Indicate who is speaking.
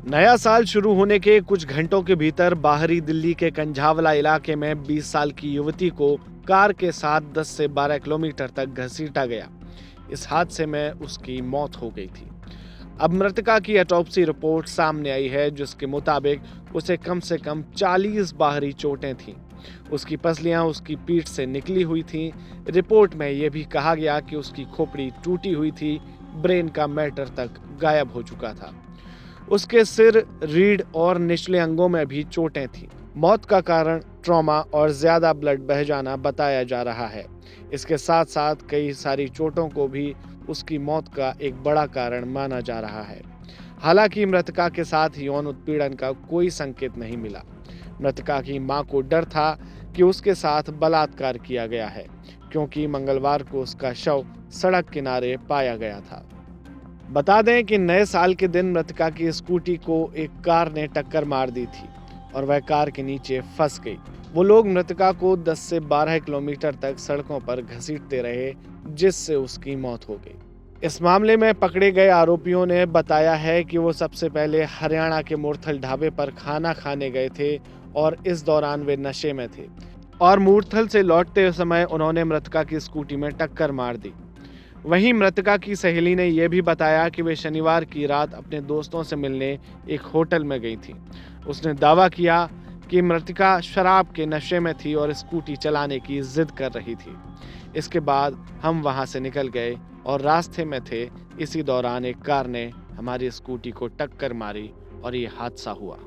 Speaker 1: नया साल शुरू होने के कुछ घंटों के भीतर बाहरी दिल्ली के कंझावला इलाके में 20 साल की युवती को कार के साथ 10 से 12 किलोमीटर तक घसीटा गया। इस हादसे में उसकी मौत हो गई थी। अब मृतका की ऑटोप्सी रिपोर्ट सामने आई है, जिसके मुताबिक उसे कम से कम 40 बाहरी चोटें थीं। उसकी पसलियां उसकी पीठ से निकली हुई थीं। रिपोर्ट में यह भी कहा गया कि उसकी खोपड़ी टूटी हुई थी, ब्रेन का मैटर तक गायब हो चुका था। उसके सिर, रीढ़ और निचले अंगों में भी चोटें थीं। मौत का कारण ट्रॉमा और ज्यादा ब्लड बह जाना बताया जा रहा है। इसके साथ साथ कई सारी चोटों को भी उसकी मौत का एक बड़ा कारण माना जा रहा है। हालांकि मृतका के साथ यौन उत्पीड़न का कोई संकेत नहीं मिला। मृतका की मां को डर था कि उसके साथ बलात्कार किया गया है, क्योंकि मंगलवार को उसका शव सड़क किनारे पाया गया था। बता दें कि नए साल के दिन मृतका की स्कूटी को एक कार ने टक्कर मार दी थी और वह कार के नीचे फंस गई। वो लोग मृतका को 10 से 12 किलोमीटर तक सड़कों पर घसीटते रहे, जिससे उसकी मौत हो गई। इस मामले में पकड़े गए आरोपियों ने बताया है कि वो सबसे पहले हरियाणा के मूर्थल ढाबे पर खाना खाने गए थे और इस दौरान वे नशे में थे और मूर्थल से लौटते समय उन्होंने मृतका की स्कूटी में टक्कर मार दी। वहीं मृतका की सहेली ने यह भी बताया कि वे शनिवार की रात अपने दोस्तों से मिलने एक होटल में गई थी। उसने दावा किया कि मृतका शराब के नशे में थी और स्कूटी चलाने की जिद कर रही थी। इसके बाद हम वहां से निकल गए और रास्ते में थे। इसी दौरान एक कार ने हमारी स्कूटी को टक्कर मारी और ये हादसा हुआ।